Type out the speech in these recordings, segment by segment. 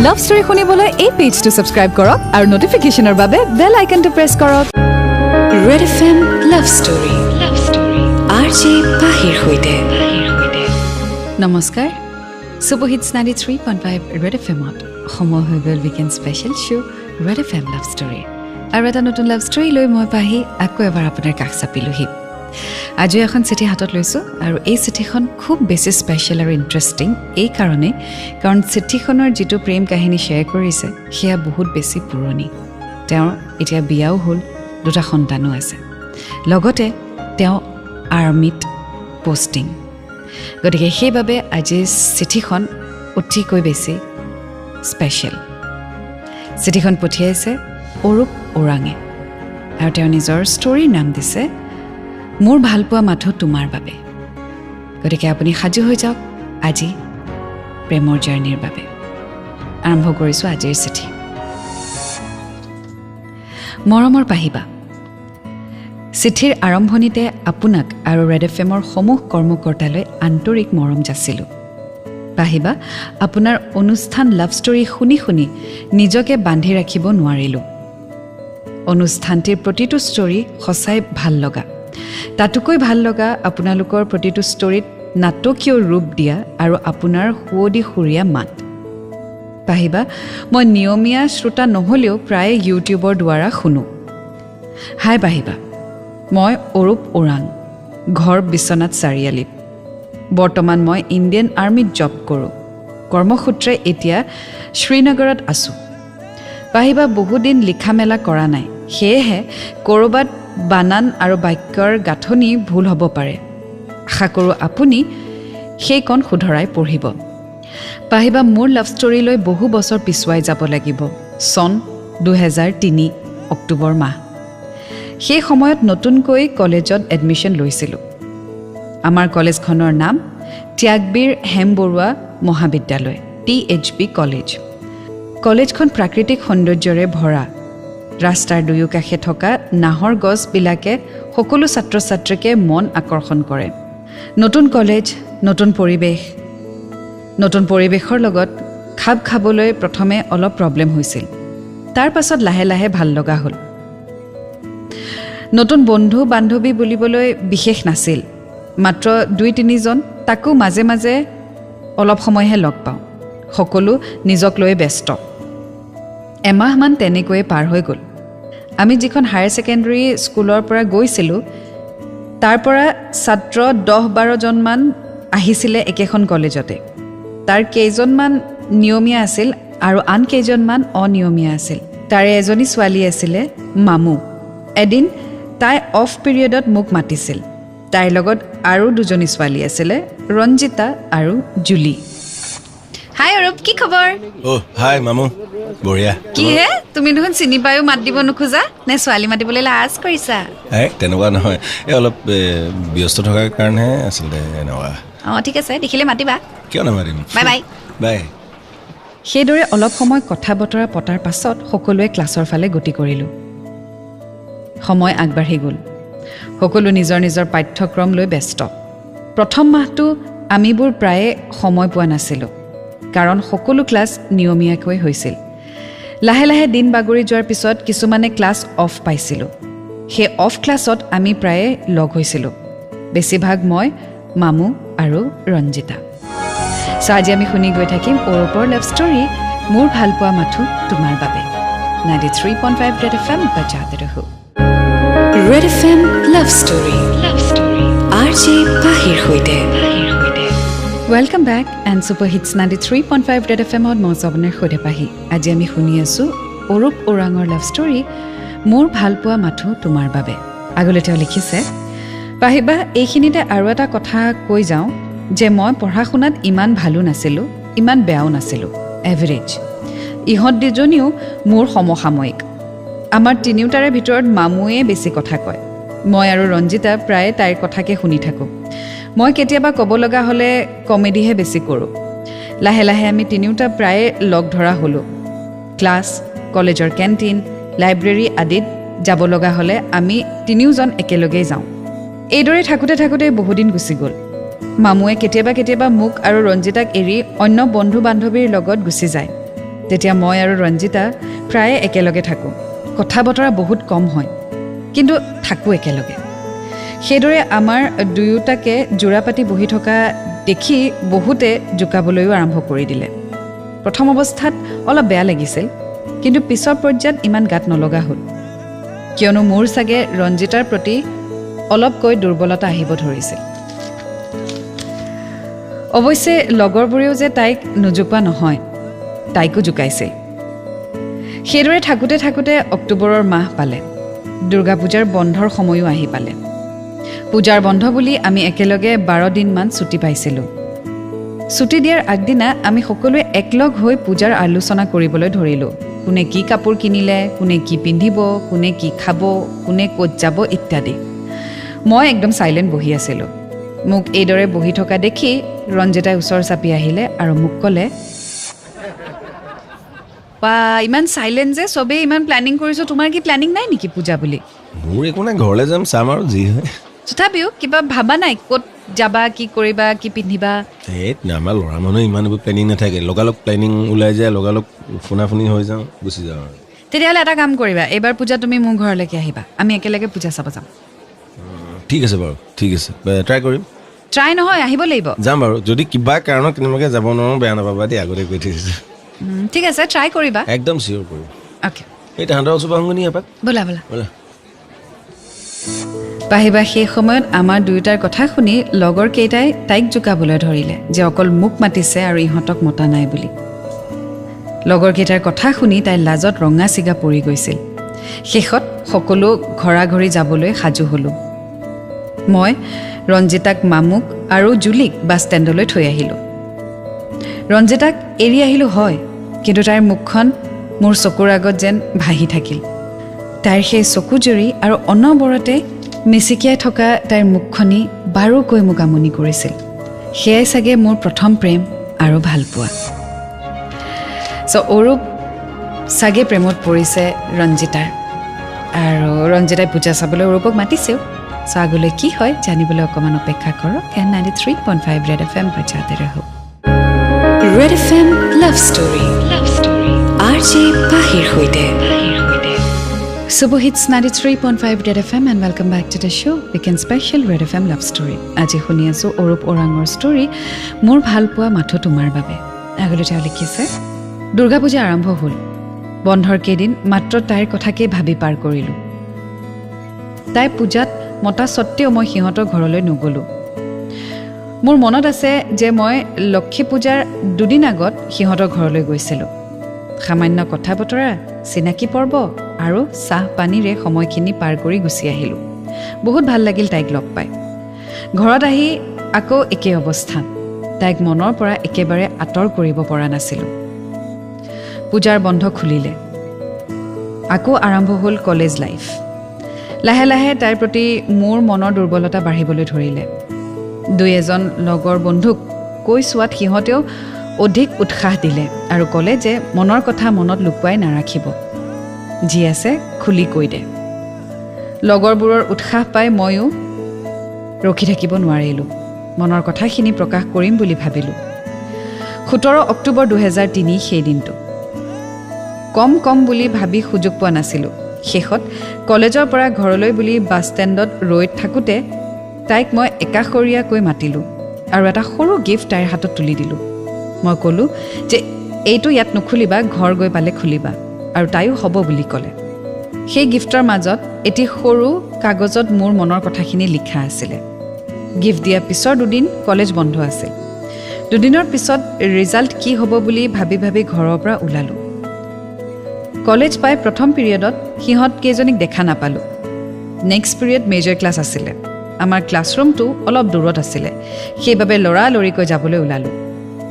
Love story শুনিবলৈ এই পেজটো subscribe কৰক আৰু নটিফিকেশ্যনৰ বাবে বেল আইকনটো প্ৰেছ কৰক। Red FM love story RJ পাহিৰ সৈতে। নমস্কাৰ, ছুপাৰ হিটছ 93.5 ৰেড এফএমত সময় হৈ গ'ল weekend special show' red FM love story. আৰু এটা নতুন লাভ ষ্টৰী লৈ মই পাহি আকৌ এবাৰ আপোনাৰ কাষ চাপিলোহি। আজি এখন চিঠি হাতত লৈছোঁ আৰু এই চিঠিখন খুব বেছি স্পেচিয়েল আৰু ইণ্টাৰেষ্টিং এই কাৰণেই কাৰণ চিঠিখনৰ যিটো প্ৰেম কাহিনী শ্বেয়াৰ কৰিছে সেয়া বহুত বেছি পুৰণি। তেওঁৰ এতিয়া বিয়াও হ'ল, 2টা সন্তানো আছে, লগতে তেওঁ আৰ্মিত পষ্টিং। গতিকে সেইবাবে আজি চিঠিখন অতিকৈ বেছি স্পেচিয়েল। চিঠিখন পঠিয়াইছে অৰূপ ওৰাঙে আৰু তেওঁ নিজৰ ষ্টৰীৰ নাম দিছে মোৰ ভালপোৱা মাথো তোমাৰ বাবে। গতিকে আপুনি সাজু হৈ যাওক আজি প্ৰেমৰ জাৰ্ণিৰ বাবে। আৰম্ভ কৰিছোঁ আজিৰ চিঠি। মৰমৰ পাহিবা, চিঠিৰ আৰম্ভণিতে আপোনাক আৰু ৰেড এফএমৰ সমূহ কৰ্মকৰ্তালৈ আন্তৰিক মৰম যাচিলোঁ। পাহিবা, আপোনাৰ অনুষ্ঠান লাভ ষ্টৰী শুনি শুনি নিজকে বান্ধি ৰাখিব নোৱাৰিলোঁ। অনুষ্ঠানটিৰ প্ৰতিটো ষ্টৰী সঁচাই ভাল লগা। তাতোকৈ ভাল লগা আপোনালোকৰ প্ৰতিটো ষ্টৰীত নাটকীয় ৰূপ দিয়া আৰু আপোনাৰ সুৱদি সুৰীয়া মাত। পাহিবা, মই নিয়মীয়া শ্ৰোতা নহ'লেও প্ৰায়ে ইউটিউবৰ দ্বাৰা শুনো। হাই পাহিবা, মই অৰূপ ওৰাং, ঘৰ বিশ্বনাথ চাৰিআলিত। বৰ্তমান মই ইণ্ডিয়ান আৰ্মিত জব কৰোঁ। কৰ্মসূত্ৰে এতিয়া শ্ৰীনগৰত আছোঁ। পাহিবা, বহুদিন লিখা মেলা কৰা নাই, সেয়েহে ক'ৰবাত বানান আৰু বাক্যৰ গাঁথনি ভুল হ'ব পাৰে। আশা কৰোঁ আপুনি সেইকণ শুধৰাই পঢ়িব। পাহিবা, মোৰ লাভ ষ্টৰীলৈ বহু বছৰ পিছুৱাই যাব লাগিব। চন 2003 অক্টোবৰ মাহ। সেই সময়ত নতুনকৈ কলেজত এডমিশ্যন লৈছিলোঁ। আমাৰ কলেজখনৰ নাম ত্যাগবীৰ হেমবৰুৱা মহাবিদ্যালয়, THB কলেজ। কলেজখন প্ৰাকৃতিক সৌন্দৰ্যৰে ভৰা। ৰাস্তাৰ দুয়োকাষে থকা নাহৰ গছবিলাকে সকলো ছাত্ৰ ছাত্ৰীকে মন আকৰ্ষণ কৰে। নতুন কলেজ, নতুন পৰিৱেশ। নতুন পৰিৱেশৰ লগত খাপ খাবলৈ প্ৰথমে অলপ প্ৰব্লেম হৈছিল, তাৰ পাছত লাহে লাহে ভাল লগা হ'ল। নতুন বন্ধু বান্ধৱী বুলিবলৈ বিশেষ নাছিল, মাত্ৰ 2-3জন, তাকো মাজে মাজে অলপ সময়হে লগ পাওঁ। সকলো নিজক লৈ ব্যস্ত। এমাহমান তেনেকৈয়ে পাৰ হৈ গ'ল। আমি যিখন হায়াৰ ছেকেণ্ডেৰী স্কুলৰ পৰা গৈছিলোঁ তাৰ পৰা ছাত্ৰ 10-12জনমান আহিছিলে একেখন কলেজতে। তাৰ কেইজনমান নিয়মীয়া আছিল আৰু আন কেইজনমান অনিয়মীয়া আছিল। তাৰে এজনী ছোৱালী আছিলে মামু। এদিন তাই অফ পিৰিয়ডত মোক মাতিছিল। তাইৰ লগত আৰু 2জনী ছোৱালী আছিলে, ৰঞ্জিতা আৰু জুলি। হাই অৰূপ, কি খবৰ? হাই মামু, বঢ়িয়া। কি হে, তুমি দেখোন চিনি পায়ো মাত দিব নোখোজা নে ছোৱালী মাতিবলৈ লাজ কৰিছা? তেনেকুৱা নহয়, এই অলপ ব্যস্ত থকাৰ কাৰণেহে আচলতে এনেকুৱা। ঠিক আছে, দেখিলে মাতিবা। কিয় নামাতিম? Bye bye. বাই। সেইদৰে অলপ সময় কথা বতৰা পতাৰ পাছত সকলোৱে ক্লাছৰ ফালে গতি কৰিলোঁ। সময় আগবাঢ়ি গ'ল। সকলো নিজৰ নিজৰ পাঠ্যক্ৰম লৈ ব্যস্ত। প্ৰথম মাহটো আমিবোৰ প্ৰায়ে সময় পোৱা নাছিলোঁ, কাৰণ সকলো ক্লাছ নিয়মীয়াকৈ হৈছিল। লাহে লাহে দিন বাগৰি যোৱাৰ পিছত কিছুমানে ক্লাছ অফ পাইছিলোঁ। সেই অফ ক্লাছত আমি প্ৰায়ে লগ হৈছিলোঁ, বেছিভাগ মই, মামু আৰু ৰঞ্জিতা। আজি আমি শুনি গৈ থাকিম অৰূপৰ লাভ ষ্টৰী, মোৰ ভালপোৱা মাথো তোমাৰ বাবে। 93.5 ৰেড এফএম বজাতে ৰহো। Red FM love story RJ পাহিৰ সৈতে। Welcome back and super hits 93.5 red এফএমত মই আপোনাৰ সৈতে পাহি। আজি আমি শুনি আছোঁ অৰূপ ওৰাঙৰ লাভ ষ্টৰী, মোৰ ভালপোৱা মাথো তোমাৰ বাবে। আগলৈ তেওঁ লিখিছে, পাহিবা, এইখিনিতে আৰু এটা কথা কৈ যাওঁ যে মই পঢ়া শুনাত ইমান ভালো নাছিলোঁ, ইমান বেয়াও নাছিলোঁ, এভাৰেজ। ইহঁত 2জনীও মোৰ সমসাময়িক। আমাৰ তিনিওটাৰে ভিতৰত মামুৱে বেছি কথা কয়। মই আৰু ৰঞ্জিতা প্ৰায়ে তাইৰ কথাকে শুনি থাকোঁ। মই কেতিয়াবা ক'ব লগা হ'লে কমেডিহে বেছি কৰোঁ। লাহে লাহে আমি তিনিওটা প্ৰায়ে লগ ধৰা হ'লোঁ। ক্লাছ, কলেজৰ কেণ্টিন, লাইব্ৰেৰী আদিত যাব লগা হ'লে আমি তিনিওজন একেলগেই যাওঁ। এইদৰে থাকোঁতে থাকোঁতে বহুদিন গুচি গ'ল। মামুৱে কেতিয়াবা কেতিয়াবা মোক আৰু ৰঞ্জিতাক এৰি অন্য বন্ধু বান্ধৱীৰ লগত গুচি যায়। তেতিয়া মই আৰু ৰঞ্জিতা প্ৰায়ে একেলগে থাকোঁ কথা বতৰা বহুত কম হয় কিন্তু থাকোঁ একেলগে সেইদৰে আমাৰ দুয়োটাকে জোৰা পাতি বহি থকা দেখি বহুতে জোকাবলৈও আৰম্ভ কৰি দিলে প্ৰথম অৱস্থাত অলপ বেয়া লাগিছিল কিন্তু পিছৰ পৰ্যায়ত ইমান গাত নলগা হ'ল কিয়নো মোৰ চাগে ৰঞ্জিতাৰ প্ৰতি অলপকৈ দুৰ্বলতা আহিব ধৰিছিল অৱশ্যে লগৰবোৰেও যে তাইক নুজোকোৱা নহয় তাইকো জোকাইছিল সেইদৰে থাকোঁতে থাকোঁতে অক্টোবৰৰ মাহ পালে দুৰ্গা পূজাৰ বন্ধৰ সময়ো আহি পালে পূজাৰ বন্ধ বুলি আমি একেলগে 12 দিনমান ছুটি পাইছিলোঁ ছুটি দিয়াৰ আগদিনা আমি সকলোৱে একলগ হৈ পূজাৰ আলোচনা কৰিবলৈ ধৰিলোঁ কোনে কি কাপোৰ কিনিলে কোনে কি পিন্ধিব কোনে কি খাব কোনে ক'ত যাব ইত্যাদি মই একদম সাইলেণ্ট বহি আছিলোঁ মোক এইদৰে বহি থকা দেখি ৰঞ্জিতাই ওচৰ চাপি আহিলে আৰু মোক ক'লে বা ইমান সাইলেণ্ট যে সবে ইমান প্ল্যানিং কৰিছো তোমাৰ কি প্ল্যানিং নাই নেকি পূজা বুলি মোৰ একো নাই ঘৰলৈ যাম চাম আৰু যি হয় তথাপিও কিবা ভাবা নাই ক'ত যাবা কি কৰিবা কি পিন্ধিবা এই আমাৰ ল'ৰা মানুহ ইমান প্লেনিং নাথাকে লগালগ প্লেনিং ওলাই যায় লগালগ ফোনাফোনি হৈ যাওঁ গুচি যাওঁ আৰু তেতিয়াহ'লে এটা কাম কৰিবা এইবাৰ পূজা তুমি মোৰ ঘৰলৈকে আহিবা আমি একেলগে পূজা চাব যাম ঠিক আছে বাৰু ঠিক আছে ট্ৰাই কৰিম ট্ৰাই নহয় আহিব লাগিব যাম বাৰু যদি কিবা কাৰণত কেনেবাকৈ যাব নোৱাৰোঁ বেয়া নাপাবা দেই আগতে কৈ থৈছোঁ ঠিক আছে ট্ৰাই কৰিবা একদম চিয়'ৰ কৰিম অ'কে এই তাহাঁতৰ ওচৰ আহোঁ নি এপাক ব'লা ব'লা ব'লা পাহিবা সেই সময়ত আমাৰ দুয়োটাৰ কথা শুনি লগৰ কেইটাই তাইক জোকাবলৈ ধৰিলে যে অকল মোক মাতিছে আৰু ইহঁতক মতা নাই বুলি লগৰকেইটাৰ কথা শুনি তাই লাজত ৰঙা চিগা পৰি গৈছিল শেষত সকলো ঘৰাঘৰি যাবলৈ সাজু হ'লোঁ মই ৰঞ্জিতাক মামুক আৰু জুলিক বাছ ষ্টেণ্ডলৈ থৈ আহিলোঁ ৰঞ্জিতাক এৰি আহিলোঁ হয় কিন্তু তাইৰ মুখখন মোৰ চকুৰ আগত যেন ভাহি থাকিল তাইৰ সেই চকুজুৰি আৰু অনবৰতে মিচিকিয়াই থকা তাইৰ মুখখনি বাৰুকৈ মোক আমনি কৰিছিল সেয়াই চাগে মোৰ প্ৰথম প্ৰেম আৰু ভালপোৱা অৰূপ চাগে প্ৰেমত পৰিছে ৰঞ্জিতাৰ আৰু ৰঞ্জিতাই পূজা চাবলৈ অৰূপক মাতিছেও আগলৈ কি হয় জানিবলৈ অকণমান অপেক্ষা কৰক 93.5 ৰেড FM বজাতে ৰহক red FM love story RJ পাহিৰ সৈতে Super Hits 93.5 Red FM and welcome back to the show Weekend Special Red FM Love Story আজি শুনি আছো অৰূপ ওৰাঙৰ ষ্টৰী মোৰ ভালপোৱা মাথো তোমাৰ বাবে আগলৈ তেওঁ লিখিছে দুৰ্গা পূজা আৰম্ভ হ'ল বন্ধৰ কেইদিন মাত্ৰ তাইৰ কথাকে ভাবি পাৰ কৰিলোঁ তাই পূজাত মতা সত্ত্বেও মই সিহঁতৰ ঘৰলৈ নগ'লোঁ মোৰ মনত আছে যে মই লক্ষ্মী পূজাৰ দুদিন আগত সিহঁতৰ ঘৰলৈ গৈছিলোঁ সামান্য কথা বতৰা চিনাকি পৰ্ব আৰু চাহ পানীৰে সময়খিনি পাৰ কৰি গুচি আহিলোঁ বহুত ভাল লাগিল তাইক লগ পাই ঘৰত আহি আকৌ একে অৱস্থা তাইক মনৰ পৰা একেবাৰে আঁতৰ কৰিব পৰা নাছিলোঁ পূজাৰ বন্ধ খুলিলে আকৌ আৰম্ভ হ'ল কলেজ লাইফ লাহে লাহে তাইৰ প্ৰতি মোৰ মনৰ দুৰ্বলতা বাঢ়িবলৈ ধৰিলে দুই এজন লগৰ বন্ধুক কৈ চোৱাত সিহঁতেও অধিক উৎসাহ দিলে আৰু ক'লে যে মনৰ কথা মনত লুকুৱাই নাৰাখিব যি আছে খুলি কৈ দে লগৰবোৰৰ উৎসাহ পাই ময়ো ৰখি থাকিব নোৱাৰিলোঁ মনৰ কথাখিনি প্ৰকাশ কৰিম বুলি ভাবিলোঁ 17 অক্টোবৰ 2003 সেই দিনটো কম বুলি ভাবি সুযোগ পোৱা নাছিলোঁ শেষত কলেজৰ পৰা ঘৰলৈ বুলি বাছ ষ্টেণ্ডত ৰৈ থাকোঁতে তাইক মই একাষৰীয়াকৈ মাতিলোঁ আৰু এটা সৰু গিফ্ট তাইৰ হাতত তুলি দিলোঁ মই ক'লোঁ যে এইটো ইয়াত নুখুলিবা ঘৰ গৈ পালে খুলিবা আৰু তাইও হ'ব বুলি ক'লে সেই গিফ্টৰ মাজত এটি সৰু কাগজত মোৰ মনৰ কথাখিনি লিখা আছিলে গিফ্ট দিয়াৰ পিছৰ দুদিন কলেজ বন্ধ আছিল দুদিনৰ পিছত ৰিজাল্ট কি হ'ব বুলি ভাবি ঘৰৰ পৰা ওলালোঁ কলেজ পাই প্ৰথম পিৰিয়ডত সিহঁত কেইজনীক দেখা নাপালোঁ নেক্সট পিৰিয়ড মেজৰ ক্লাছ আছিলে আমাৰ ক্লাছৰুমটো অলপ দূৰত আছিলে সেইবাবে লৰালৰিকৈ যাবলৈ ওলালোঁ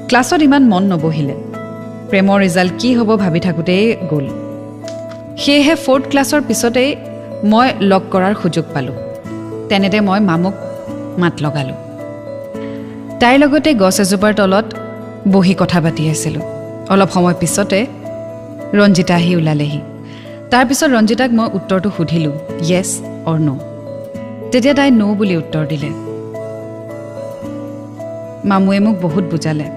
ক্লাছত ইমান মন নবহিলে প্ৰেমৰ ৰিজাল্ট কি হ'ব ভাবি থাকোঁতেই গ'ল সেয়েহে 4th ক্লাছৰ পিছতেই মই লগ কৰাৰ সুযোগ পালোঁ তেনেতে মই মামুক মাত লগালোঁ তাইৰ লগতে গছ এজোপাৰ তলত বহি কথা পাতি আছিলোঁ অলপ সময় পিছতে ৰঞ্জিতা আহি ওলালেহি তাৰপিছত ৰঞ্জিতাক মই উত্তৰটো সুধিলোঁ য়েছ অৰ ন' তেতিয়া তাই ন' বুলি উত্তৰ দিলে মামুৱে মোক বহুত বুজালে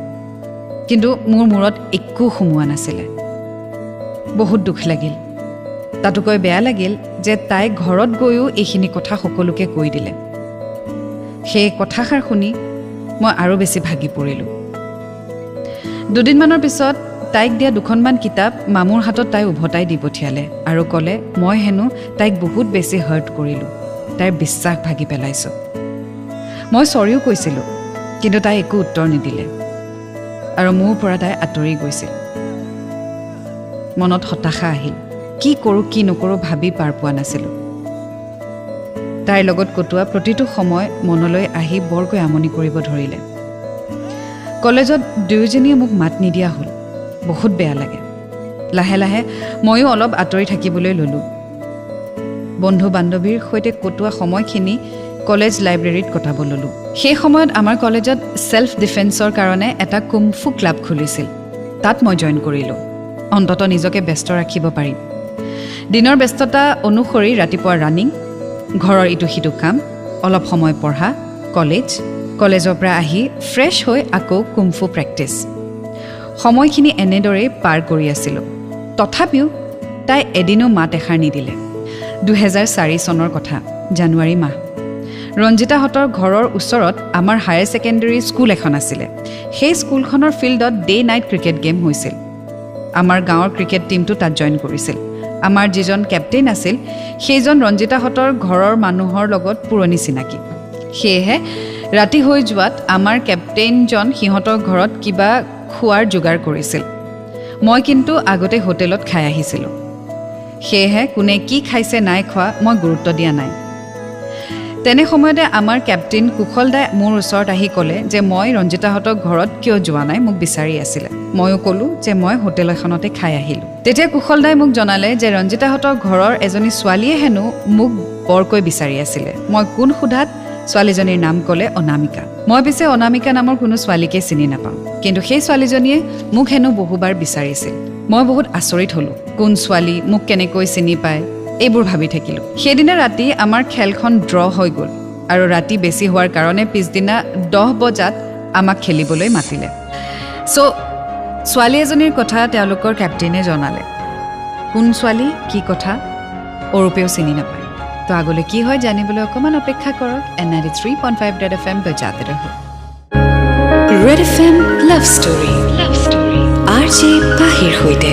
কিন্তু মোৰ মূৰত একো সোমোৱা নাছিলে বহুত দুখ লাগিল তাতোকৈ বেয়া লাগিল যে তাই ঘৰত গৈও এইখিনি কথা সকলোকে কৈ দিলে সেই কথাষাৰ শুনি মই আৰু বেছি ভাগি পৰিলোঁ দুদিনমানৰ পিছত তাইক দিয়া দুখনমান কিতাপ মামুৰ হাতত তাই উভতাই দি পঠিয়ালে আৰু ক'লে মই হেনো তাইক বহুত বেছি হাৰ্ট কৰিলোঁ তাইৰ বিশ্বাস ভাগি পেলাইছোঁ মই চৰিও কৈছিলোঁ কিন্তু তাই একো উত্তৰ নিদিলে আৰু মোৰ পৰা তাই আঁতৰি গৈছিল মনত হতাশা আহিল কি কৰোঁ কি নকৰোঁ ভাবি পাৰ পোৱা নাছিলোঁ তাইৰ লগত কটোৱা প্ৰতিটো সময় মনলৈ আহি বৰকৈ আমনি কৰিব ধৰিলে কলেজত দুয়োজনীয়ে মোক মাত নিদিয়া হ'ল বহুত বেয়া লাগে লাহে লাহে ময়ো অলপ আঁতৰি থাকিবলৈ ল'লোঁ বন্ধু বান্ধৱীৰ সৈতে কটোৱা সময়খিনি কলেজ লাইব্ৰেৰীত কটাব ল'লোঁ সেই সময়ত আমাৰ কলেজত ছেল্ফ ডিফেন্সৰ কাৰণে এটা কুমফু ক্লাব খুলিছিল তাত মই জইন কৰিলোঁ অন্ততঃ নিজকে ব্যস্ত ৰাখিব পাৰিম দিনৰ ব্যস্ততা অনুসৰি ৰাতিপুৱা ৰানিং ঘৰৰ ইটো সিটো কাম অলপ সময় পঢ়া কলেজৰ পৰা আহি ফ্ৰেছ হৈ আকৌ কুমফু প্ৰেক্টিছ সময়খিনি এনেদৰেই পাৰ কৰি আছিলোঁ তথাপিও তাই এদিনো মাত এষাৰ নিদিলে 2004 চনৰ কথা জানুৱাৰী মাহ ৰঞ্জিতাহঁতৰ ঘৰৰ ওচৰত আমাৰ হায়াৰ ছেকেণ্ডেৰী স্কুল এখন আছিলে সেই স্কুলখনৰ ফিল্ডত ডে নাইট ক্ৰিকেট গেম হৈছিল আমাৰ গাঁৱৰ ক্ৰিকেট টীমটো তাত জইন কৰিছিল আমাৰ যিজন কেপ্টেইন আছিল সেইজন ৰঞ্জিতাহঁতৰ ঘৰৰ মানুহৰ লগত পুৰণি চিনাকি সেয়েহে ৰাতি হৈ যোৱাত আমাৰ কেপ্টেইনজন সিহঁতৰ ঘৰত কিবা খোৱাৰ যোগাৰ কৰিছিল মই কিন্তু আগতে হোটেলত খাই আহিছিলোঁ সেয়েহে কোনে কি খাইছে নাই খোৱা মই গুৰুত্ব দিয়া নাই তেনে সময়তে আমাৰ কেপ্টেইন কুশল দাই মোৰ ওচৰত আহি ক'লে যে মই ৰঞ্জিতাহঁতৰ ঘৰত কিয় যোৱা নাই মোক বিচাৰি আছিলে ময়ো ক'লোঁ যে মই হোটেল এখনতে খাই আহিলোঁ তেতিয়া কুশল দাই মোক জনালে যে ৰঞ্জিতাহঁতৰ ঘৰৰ এজনী ছোৱালীয়ে হেনো মোক বৰকৈ বিচাৰি আছিলে মই কোন সোধাত ছোৱালীজনীৰ নাম ক'লে অনামিকা মই পিছে অনামিকা নামৰ কোনো ছোৱালীকে চিনি নাপাওঁ কিন্তু সেই ছোৱালীজনীয়ে মোক হেনো বহুবাৰ বিচাৰিছিল মই বহুত আচৰিত হ'লোঁ কোন ছোৱালী মোক কেনেকৈ চিনি পায় এইবোৰ ভাবি থাকিলোঁ সেইদিনা ৰাতি আমাৰ খেলখন ড্ৰ হৈ গ'ল আৰু ৰাতি বেছি হোৱাৰ কাৰণে পিছদিনা 10 বজাত আমাক খেলিবলৈ মাতিলে ছোৱালী এজনীৰ কথা তেওঁলোকৰ কেপ্টেইনে জনালে কোন ছোৱালী কি কথা অৰূপেও চিনি নাপায় তো আগলৈ কি হয় জানিবলৈ অকণমান অপেক্ষা কৰক 93.5 ৰেড FM বজাতে ৰহক red FM love story RJ পাহিৰ সৈতে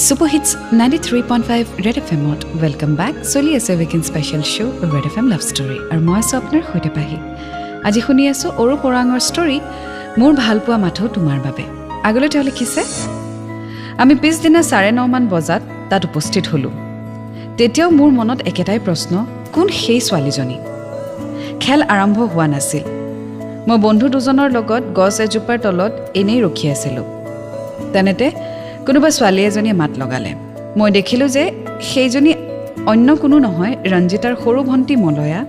Super Hits 93.5 Red FM-ত ৱেলকাম বেক চলি আছে weekend special show' red FM love story আৰু মই আছোঁ আপোনাৰ সৈতে পাহি আজি শুনি আছোঁ অৰূপ ওৰাঙৰ ষ্টৰী মোৰ ভালপোৱা মাথো তোমাৰ বাবে আগলৈ তেওঁ লিখিছে আমি পিছদিনা 9:30 বজাত তাত উপস্থিত হ'লোঁ তেতিয়াও মোৰ মনত একেটাই প্ৰশ্ন কোন সেই ছোৱালীজনী খেল আৰম্ভ হোৱা নাছিল মই বন্ধু দুজনৰ লগত গছ এজোপাৰ তলত এনেই ৰখি আছিলোঁ তেনেতে কোনোবা ছোৱালী এজনীয়ে মাত লগালে মই দেখিলোঁ যে সেইজনী অন্য কোনো নহয় ৰঞ্জিতাৰ সৰু ভণ্টি মলয়া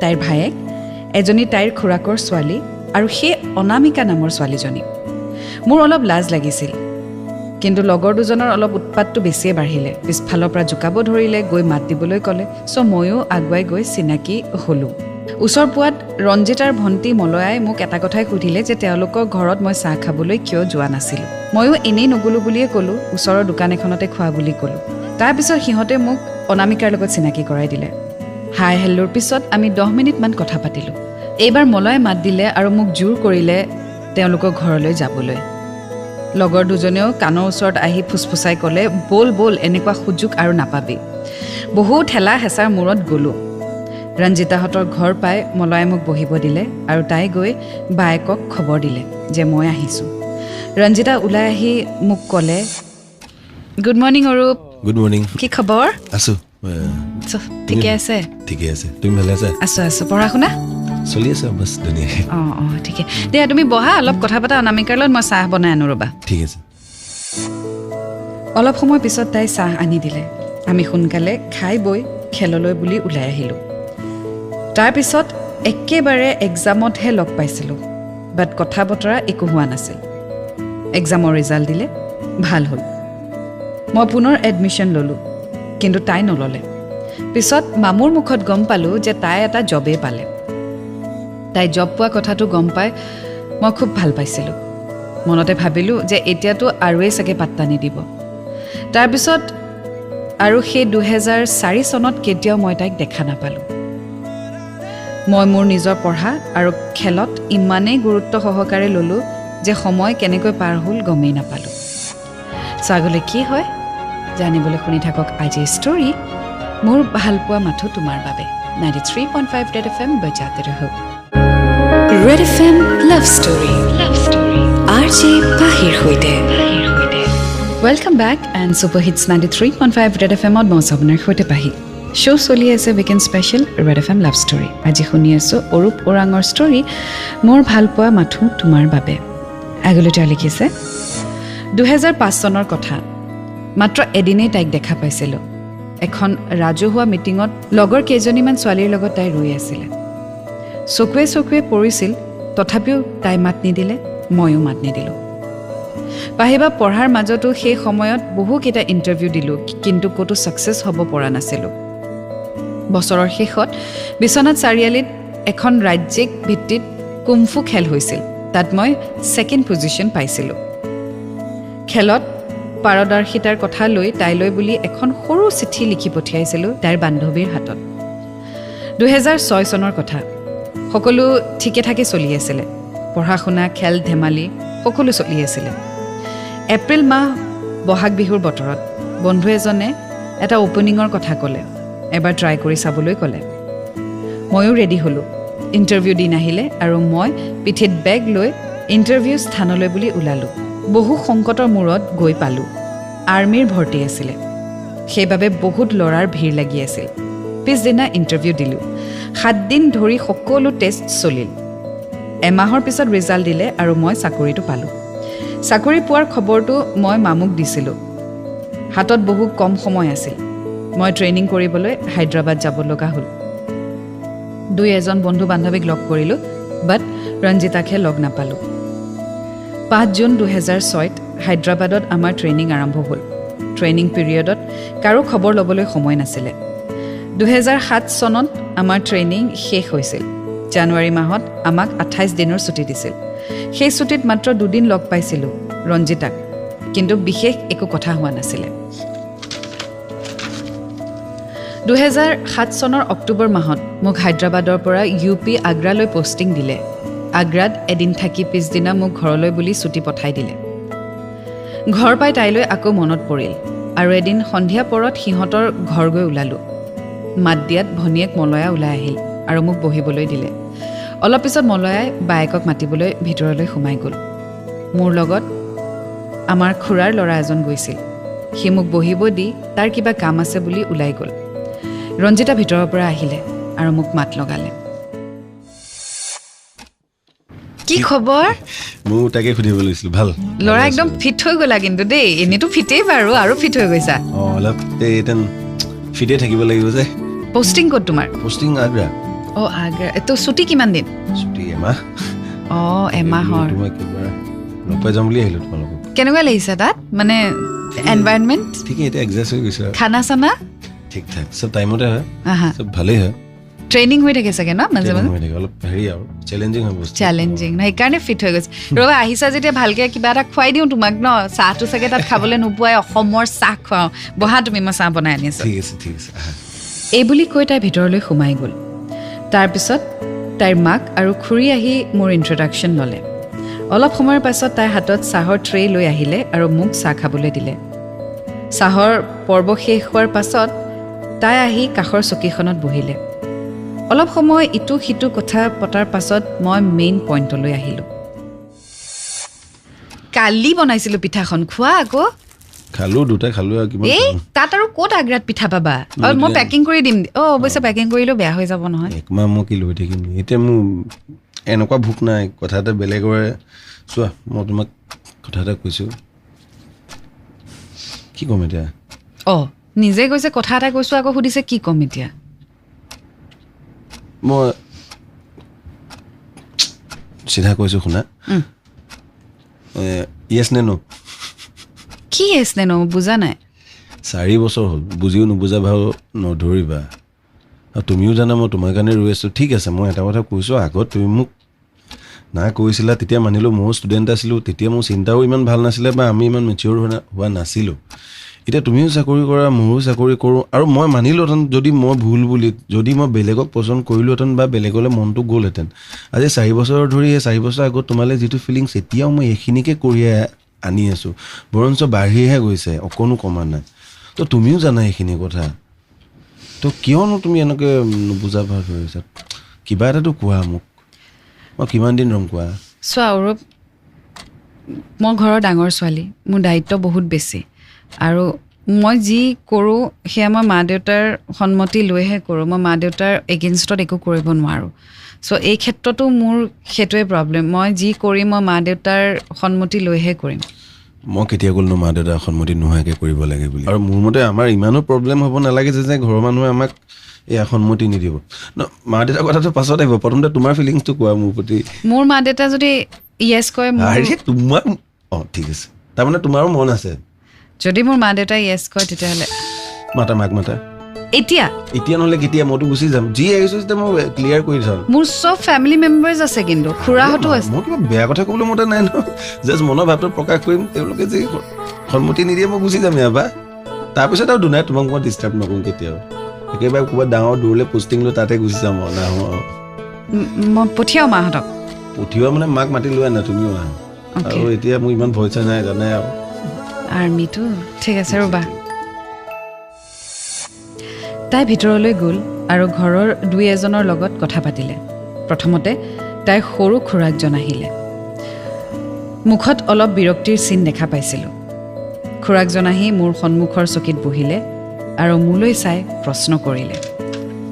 তাইৰ ভায়েক এজনী তাইৰ খুৰাকৰ ছোৱালী আৰু সেই অনামিকা নামৰ ছোৱালীজনী মোৰ অলপ লাজ লাগিছিল কিন্তু লগৰ দুজনৰ অলপ উৎপাতটো বেছিয়ে বাঢ়িলে পিছফালৰ পৰা জোকাব ধৰিলে গৈ মাত দিবলৈ ক'লে ময়ো আগুৱাই গৈ চিনাকি হ'লোঁ ওচৰ পোৱাত ৰঞ্জিতাৰ ভণ্টি মলয়াই মোক এটা কথাই সুধিলে যে তেওঁলোকৰ ঘৰত মই চাহ খাবলৈ কিয় যোৱা নাছিলোঁ ময়ো এনেই নগ'লোঁ বুলিয়ে ক'লোঁ ওচৰৰ দোকান এখনতে খোৱা বুলি ক'লোঁ তাৰপিছত সিহঁতে মোক অনামিকাৰ লগত চিনাকি কৰাই দিলে হাই হেল্লোৰ পিছত আমি 10 মিনিটমান কথা পাতিলোঁ এইবাৰ মলয়াই মাত দিলে আৰু মোক জোৰ কৰিলে তেওঁলোকৰ ঘৰলৈ যাবলৈ লগৰ দুজনেও কাণৰ ওচৰত আহি ফুচফুচাই ক'লে বল এনেকুৱা সুযোগ আৰু নাপাবি বহু ঠেলা হেঁচাৰ মূৰত গ'লোঁ ৰঞ্জিতাহঁতৰ ঘৰ পাই মলয়াই মোক বহিব দিলে আৰু তাই গৈ বায়েকক খবৰ দিলে যে মই আহিছোঁ ৰঞ্জিতা ওলাই আহি মোক ক'লে good morning Arup good morning কি খবৰ আছোঁ ঠিকে আছে ঠিকে আছে তুমি ভালে আছা আছোঁ পঢ়া শুনা চলি আছে বাছ ধুনীয়াকৈ অঁ ঠিকে দিয়া তুমি বহা অলপ কথা পতা অনামিকাৰ লগত মই চাহ বনাই আনো ৰ'বা ঠিক আছে অলপ সময় পিছত তাই চাহ আনি দিলে আমি সোনকালে খাই বৈ খেললৈ বুলি ওলাই আহিলোঁ তাৰপিছত একেবাৰে এক্সামতহে লগ পাইছিলোঁ বাট কথা বতৰা একো হোৱা নাছিল এক্সামৰ ৰিজাল্ট দিলে ভাল হ'ল মই পুনৰ এডমিশ্যন ল'লোঁ কিন্তু তাই নল'লে পিছত মামুৰ মুখত গম পালোঁ যে তাই এটা জবেই পালে তাই জব পোৱা কথাটো গম পাই মই খুব ভাল পাইছিলোঁ মনতে ভাবিলোঁ যে এতিয়াতো আৰুৱেই চাগে পাত্তা নিদিব তাৰপিছত আৰু সেই 2004 চনত কেতিয়াও মই তাইক দেখা নাপালোঁ মই মোৰ নিজৰ পঢ়া আৰু খেলত ইমানেই গুৰুত্ব সহকাৰে ল'লোঁ যে সময় কেনেকৈ পাৰ হ'ল গমেই নাপালোঁ আগলৈ কি হয় জানিবলৈ শুনি থাকক আজিৰ ষ্টৰী মোৰ ভালপোৱা মাথো তোমাৰ বাবে 93.5 ৰেড এফএম বজাতে ৰহো red FM love story RJ পাহিৰ হৈতে welcome back and super hits 93.5 red F এমত মই আপোনাৰ সৈতে পাহি শ্ব' চলি আছে weekend special red F M love story আজি শুনি আছোঁ অৰূপ ওৰাঙৰ ষ্টৰী মোৰ ভালপোৱা মাথো তোমাৰ বাবে আগলৈ তেওঁ লিখিছে 2005 চনৰ কথা মাত্ৰ এদিনেই তাইক দেখা পাইছিলোঁ এখন ৰাজহুৱা মিটিঙত লগৰ কেইজনীমান ছোৱালীৰ লগত তাই ৰৈ আছিলে চকুৱে চকুৱে পৰিছিল তথাপিও তাই মাত নিদিলে ময়ো মাত নিদিলোঁ পাহিবা পঢ়াৰ মাজতো সেই সময়ত বহুকেইটা ইণ্টাৰভিউ দিলোঁ কিন্তু ক'তো ছাকচেছ হ'ব পৰা নাছিলোঁ বছৰৰ শেষত বিশ্বনাথ চাৰিআলিত এখন ৰাজ্যিক ভিত্তিত কুমফু খেল হৈছিল তাত মই ছেকেণ্ড পজিশ্যন পাইছিলোঁ খেলত পাৰদৰ্শিতাৰ কথা লৈ তাইলৈ বুলি এখন সৰু চিঠি লিখি পঠিয়াইছিলোঁ তাইৰ বান্ধৱীৰ হাতত 2006 চনৰ কথা সকলো ঠিকে ঠাকে চলি আছিলে পঢ়া শুনা খেল ধেমালি সকলো চলি আছিলে এপ্ৰিল মাহ বহাগ বিহুৰ বতৰত বন্ধু এজনে এটা অপেনিঙৰ কথা ক'লে এবাৰ ট্ৰাই কৰি চাবলৈ ক'লে ময়ো ৰেডি হ'লোঁ ইণ্টাৰভিউ দিন আহিলে আৰু মই পিঠিত বেগ লৈ ইণ্টাৰভিউ স্থানলৈ বুলি ওলালোঁ বহু সংকটৰ মূৰত গৈ পালোঁ আৰ্মিৰ ভৰ্তি আছিলে সেইবাবে বহুত ল'ৰাৰ ভিৰ লাগি আছিল পিছদিনা ইণ্টাৰভিউ দিলোঁ 7 দিন ধৰি সকলো টেষ্ট চলিল এমাহৰ পিছত ৰিজাল্ট দিলে আৰু মই চাকৰিটো পালোঁ চাকৰি পোৱাৰ খবৰটো মই মামুক দিছিলোঁ হাতত বহু কম সময় আছিল মই ট্ৰেইনিং কৰিবলৈ হায়দৰাবাদ যাব লগা হ'ল 2-এজন বন্ধু বান্ধৱীক লগ কৰিলোঁ বাট ৰঞ্জিতাকহে লগ নাপালোঁ 5 জুন 2006ত হায়দৰাবাদত আমাৰ ট্ৰেইনিং আৰম্ভ হ'ল ট্ৰেইনিং পিৰিয়ডত কাৰো খবৰ ল'বলৈ সময় নাছিলে 2007 চনত আমাৰ ট্ৰেইনিং শেষ হৈছিল জানুৱাৰী মাহত আমাক 28 দিনৰ ছুটি দিছিল সেই ছুটিত মাত্ৰ 2 দিন লগ পাইছিলোঁ ৰঞ্জিতাক কিন্তু বিশেষ একো কথা হোৱা নাছিলে 2007 চনৰ অক্টোবৰ মাহত মোক হায়দৰাবাদৰ পৰা UP আগ্ৰালৈ পষ্টিং দিলে আগ্ৰাত এদিন থাকি পিছদিনা মোক ঘৰলৈ বুলি ছুটি পঠাই দিলে ঘৰ পাই তাইলৈ আকৌ মনত পৰিল আৰু এদিন সন্ধিয়া পৰত সিহঁতৰ ঘৰ গৈ ওলালোঁ মাত দিয়াত ভনীয়েক মলয়া ওলাই আহিল আৰু মোক বহিবলৈ দিলে অলপ পিছত মলয়াই বায়েকক মাতিবলৈ ভিতৰলৈ সোমাই গ'ল মোৰ লগত আমাৰ খুৰাৰ ল'ৰা এজন গৈছিল সি মোক বহিব দি তাৰ কিবা কাম আছে বুলি ওলাই গ'ল ৰঞ্জিতা ভিতৰৰ পৰা আহিলে আৰু মোক মাত লগালে কি খবৰ মোৰ তাকে সুধিব লৈছিল ভাল ল'ৰা একদম ফিট হৈ গ'লা কিন্তু দেই এনেতো ফিটেই বাৰু আৰু ফিট হৈ গৈছা অলপ এটেন ফিটে থাকিব লাগিব যে পোষ্টিং ক'ত তোমাৰ পোষ্টিং আগ্ৰা আগ্ৰা তো ছুটি কিমান দিন ছুটি এমাহ এমাহৰ তোমাৰ কিবা লগ পাই যাম বুলি আহিলোঁ তোমালোকক কেনেকুৱা লাগিছে তাত মানে এনভাইৰনমেণ্ট ঠিকেই এতিয়া এডজাষ্ট হৈ গৈছে খানা চানা ঠিক ঠাক চব টাইমতে হয় চব ভালেই হয় ট্ৰেইনিং হৈ থাকে চাগে ন মাজে মাজে অলপ হেৰি আৰু চেলেঞ্জিং হয় বস্তু চেলেঞ্জিং ন সেইকাৰণে ফিট হৈ গৈছে ৰ'বা আহিছা যেতিয়া ভালকৈ কিবা এটা খুৱাই দিওঁ তোমাক ন চাহটো চাগে তাত খাবলৈ নোপোৱাই অসমৰ চাহ খুৱাওঁ বহা তুমি মই চাহ বনাই আনি আছোঁ ঠিক আছে এই বুলি কৈ তাই ভিতৰলৈ সোমাই গ'ল তাৰপিছত তাইৰ মাক আৰু খুৰী আহি মোৰ ইণ্ট্ৰডাকশ্যন ল'লে অলপ সময়ৰ পাছত তাইৰ হাতত চাহৰ ট্ৰে লৈ আহিলে আৰু মোক চাহ খাবলৈ দিলে চাহৰ পৰ্ব শেষ হোৱাৰ পাছত তাই আহি কাষৰ চকীখনত বহিলে অলপ সময় ইটো সিটো কথা পতাৰ পাছত মই মেইন পইণ্টলৈ আহিলোঁ কালি বনাইছিলোঁ পিঠাখন খোৱা আকৌ খালোঁ দুটা খালোঁ আৰু কিমান তাত আৰু ক'ত আগ্ৰাত পিঠা পাবা মই পেকিং কৰি দিম অৱশ্যে পেকিং কৰিলেও বেয়া হৈ যাব নহয় একমাহ মই কি লৈ থাকিম এতিয়া মোৰ এনেকুৱা ভোক নাই কথা এটা বেলেগৰে চোৱা মই তোমাক কথা এটা কৈছোঁ কি ক'ম এতিয়া নিজে কৈছে কথা এটা কৈছোঁ আকৌ সুধিছে কি ক'ম এতিয়া মই চিধা কৈছোঁ শুনা য়েছ নে ন কি য়েছ নে ন বুজা নাই 4 বছৰ হ'ল বুজিও নুবুজা ভাও নধৰিবা আৰু তুমিও জানা মই তোমাৰ কাৰণে ৰৈ আছোঁ ঠিক আছে মই এটা কথা কৈছোঁ আগত তুমি মোক না কৈছিলা তেতিয়া মানিলোঁ ময়ো ষ্টুডেণ্ট আছিলোঁ তেতিয়া মোৰ চিন্তাও ইমান ভাল নাছিলে বা আমি ইমান মেচিয়ৰ হোৱা নাছিলোঁ এতিয়া তুমিও চাকৰি কৰা মোৰো চাকৰি কৰোঁ আৰু মই মানিলোহেঁতেন যদি মই ভুল বুলি যদি মই বেলেগক পচন্দ কৰিলোহেঁতেন বা বেলেগলৈ মনটো গ'লহেঁতেন আজি 4 বছৰ ধৰি 4 বছৰ আগত তোমালৈ যিটো ফিলিংছ এতিয়াও মই এইখিনিকে কৰিয়ে আনি আছোঁ বৰঞ্চ বাঢ়িহে গৈছে অকণো কমা নাই তো তুমিও জানা এইখিনি কথা তো কিয়নো তুমি এনেকৈ নুবুজা ভাৱ ধৰিছা কিবা এটাতো কোৱা মোক মই কিমান দিন ৰম কোৱা চোৱা অৰূপ মই ঘৰৰ ডাঙৰ ছোৱালী মোৰ দায়িত্ব বহুত বেছি আৰু মই যি কৰোঁ সেয়া মই মা দেউতাৰ সন্মতি লৈহে কৰোঁ মই মা দেউতাৰ এগেইনষ্টত একো কৰিব নোৱাৰোঁ চ' এই ক্ষেত্ৰতো মোৰ সেইটোৱে প্ৰব্লেম মই যি কৰিম মই মা দেউতাৰ সন্মতি লৈহে কৰিম মই কেতিয়া ক'লো মা দেউতাৰ সন্মতি নোহোৱাকৈ কৰিব লাগে বুলি আৰু মোৰ মতে আমাৰ ইমানো প্ৰব্লেম হ'ব নালাগে যে ঘৰৰ মানুহে আমাক এয়া সন্মতি নিদিব ন মা দেউতাৰ কথাটো পাছত আহিব প্ৰথমতে তোমাৰ ফিলিংছটো কোৱা মোৰ প্ৰতি মোৰ মা দেউতা যদি য়েছ কয় তোমাৰ অঁ ঠিক আছে তাৰমানে তোমাৰো মন আছে যদি মোৰ মা দেউতাই য়েছ কয় তেতিয়াহ'লে মাতা মাক মাতা এতিয়া নহ'লে কেতিয়া মইতো গুচি যাম যি আহিছোঁ তেতিয়া মই ক্লিয়াৰ কৰি চাম মোৰ চব ফেমিলি মেম্বাৰ্ছ আছে কিন্তু খুৰাহঁতো আছে মই কিবা বেয়া কথা ক'বলৈ মতে নাই ন জাষ্ট মনৰ ভাৱটো প্ৰকাশ কৰিম তেওঁলোকে যি সন্মতি নিদিয়ে মই গুচি যাম ইয়াৰ পৰা তাৰপিছত আৰু দুনাই তোমাক মই ডিষ্টাৰ্ব নকৰোঁ কেতিয়াও একেবাৰে ক'ৰবাত ডাঙৰ দূৰলৈ পষ্টিং লৈ তাতে গুচি যাম আৰু নাহোঁ আৰু মই পঠিয়াওঁ মাহঁতক পঠিওৱা মানে মাক মাতি লোৱা নাই তুমিও আহা আৰু এতিয়া মোৰ ইমান ভয় চয় নাই জানে আৰু আৰ্মিটো ঠিক আছে ৰ'বা তাই ভিতৰলৈ গ'ল আৰু ঘৰৰ 2-এজনৰ লগত কথা পাতিলে প্ৰথমতে তাইৰ সৰু খুৰাকজন আহিলে মুখত অলপ বিৰক্তিৰ চিন দেখা পাইছিলোঁ খুৰাকজন আহি মোৰ সন্মুখৰ চকীত বহিলে আৰু মোলৈ চাই প্ৰশ্ন কৰিলে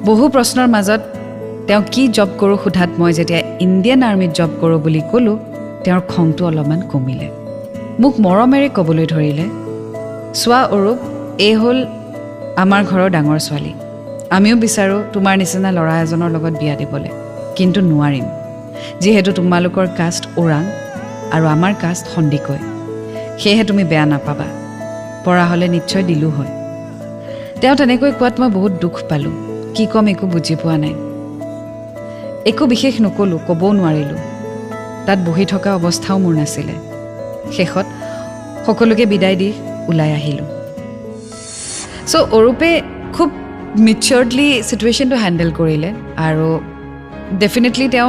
বহু প্ৰশ্নৰ মাজত তেওঁ কি জব কৰোঁ সোধাত মই যেতিয়া ইণ্ডিয়ান আৰ্মিত জব কৰোঁ বুলি ক'লোঁ তেওঁৰ খংটো অলপমান কমিলে মোক মৰমেৰে ক'বলৈ ধৰিলে চোৱা অৰূপ এই হ'ল আমাৰ ঘৰৰ ডাঙৰ ছোৱালী আমিও বিচাৰোঁ তোমাৰ নিচিনা ল'ৰা এজনৰ লগত বিয়া দিবলৈ কিন্তু নোৱাৰিম যিহেতু তোমালোকৰ কাষ্ট ওৰাং আৰু আমাৰ কাষ্ট সন্দিকৈ সেয়েহে তুমি বেয়া নাপাবা পৰা হ'লে নিশ্চয় দিলোঁ হয় তেওঁ তেনেকৈ কোৱাত মই বহুত দুখ পালোঁ কি ক'ম একো বুজি পোৱা নাই একো বিশেষ নক'লোঁ ক'বও নোৱাৰিলোঁ তাত বহি থকা অৱস্থাও মোৰ নাছিলে শেষত সকলোকে বিদায় দি ওলাই আহিলোঁ চ' অৰূপে খুব মেচিয়ৰ্ডলি চিটুৱেশ্যনটো হেণ্ডেল কৰিলে আৰু ডেফিনেটলি তেওঁ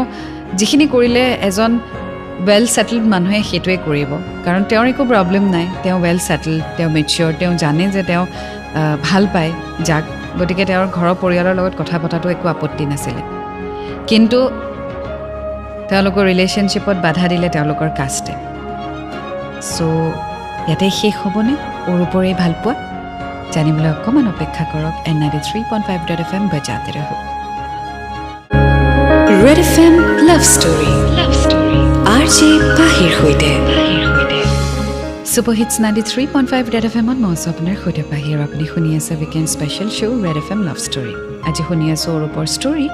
যিখিনি কৰিলে এজন ৱেল ছেটেলড মানুহে সেইটোৱে কৰিব কাৰণ তেওঁৰ একো প্ৰব্লেম নাই তেওঁ ৱেল ছেটেলড তেওঁ মেচিয়ৰ তেওঁ জানে যে তেওঁ ভাল পায় যাক গতিকে তেওঁৰ ঘৰৰ পৰিয়ালৰ লগত কথা পতাটো একো আপত্তি নাছিলে কিন্তু তেওঁলোকৰ ৰিলেশ্যনশ্বিপত বাধা দিলে তেওঁলোকৰ কাষ্টে চ' ইয়াতে শেষ হ'বনে অৰূপৰে ভাল পোৱা জানিবলৈ অকণমান অপেক্ষা কৰক N93.5 বজাতে ৰহক red FM love story RJ পাহিৰ সৈতে ছুপাৰহিটছ 93.5 ৰেড এফএমত মই আছোঁ আপোনাৰ সৈতে পাহিৰ আপুনি শুনি আছে weekend special show' red FM love story আজি শুনি আছোঁ অৰূপৰ ষ্টৰী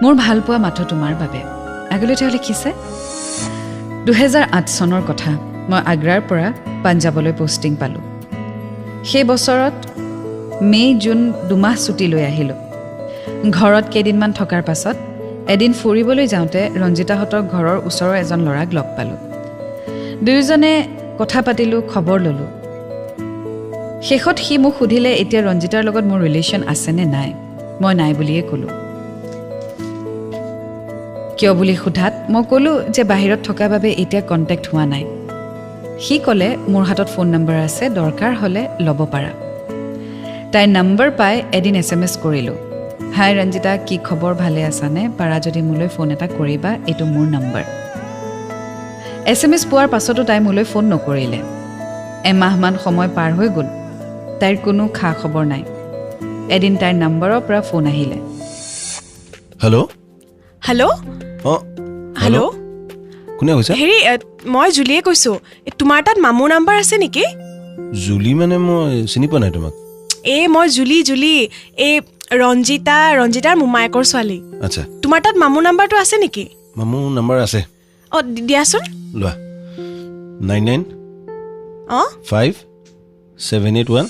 মোৰ ভাল পোৱা মাথো তোমাৰ বাবে আগলৈ তেওঁ লিখিছে 2008 চনৰ কথা মই আগ্ৰাৰ পৰা পাঞ্জাৱলৈ পষ্টিং পালোঁ সেই বছৰত মে' জুন 2 মাহ ছুটী লৈ আহিলোঁ ঘৰত কেইদিনমান থকাৰ পাছত এদিন ফুৰিবলৈ যাওঁতে ৰঞ্জিতাহঁতৰ ঘৰৰ ওচৰৰ এজন ল'ৰাক লগ পালোঁ দুয়োজনে কথা পাতিলোঁ খবৰ ল'লোঁ শেষত সি মোক সুধিলে এতিয়া ৰঞ্জিতাৰ লগত মোৰ ৰিলেশ্যন আছেনে নাই মই নাই বুলিয়ে ক'লোঁ কিয় বুলি সোধাত মই ক'লোঁ যে বাহিৰত থকাৰ বাবে এতিয়া কণ্টেক্ট হোৱা নাই সি ক'লে মোৰ হাতত ফোন নম্বৰ আছে দৰকাৰ হ'লে ল'ব পাৰা তাইৰ নম্বৰ পাই এদিন SMS কৰিলোঁ হাই ৰঞ্জিতা কি খবৰ ভালে আছানে পাৰা যদি মোলৈ ফোন এটা কৰিবা এইটো মোৰ নম্বৰ SMS পোৱাৰ পাছতো তাই মোলৈ ফোন নকৰিলে এমাহমান সময় পাৰ হৈ গ'ল তাইৰ কোনো খা খবৰ নাই এদিন তাইৰ নম্বৰৰ পৰা ফোন আহিলে হেল্ল' হেল্ল' অঁ হেল্ল' কোনে কৈছা হেৰি মই জুলিয়ে কৈছোঁ তোমাৰ তাত মামুৰ নাম্বাৰ আছে নেকি জুলি মানে মই চিনি পোৱা নাই তোমাক মই জুলি এই ৰঞ্জিতাৰ মোমায়েকৰ ছোৱালী আচ্ছা তোমাৰ তাত মামুৰ নাম্বাৰটো আছে নেকি মামুৰ নাম্বাৰ আছে অঁ দিয়াচোন লোৱা 99 অঁ 5781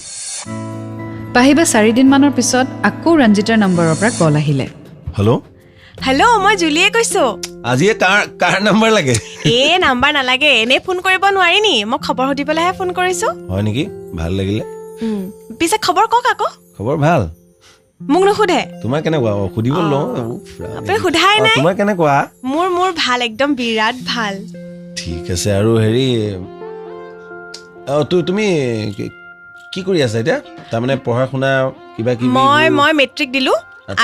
পাহিবা 4 দিনমানৰ পিছত আকৌ ৰঞ্জিতাৰ নম্বৰৰ পৰা কল আহিলে হেল্ল' মই জুলিয়ে কৈছোঁ আজি কাৰ নাম্বাৰ লাগে নাম্বাৰ নালাগে এনেই ফোন কৰিব নোৱাৰি নি মই খবৰ সুধিবলৈহে ফোন কৰিছোঁ হয় নেকি ভাল লাগিলে পিছে খবৰ কওক আকৌ খবৰ ভাল মোক নুসুধে তোমাৰ কেনেকুৱা সুধিব লওঁ আপুনি সোধাই নাই তোমাৰ কেনেকুৱা মোৰ ভাল একদম বিৰাট ভাল ঠিক আছে আৰু হেৰি তুমি কি কৰি আছা এতিয়া তাৰমানে পঢ়া শুনা কিবা কিবি মই মেট্ৰিক দিলো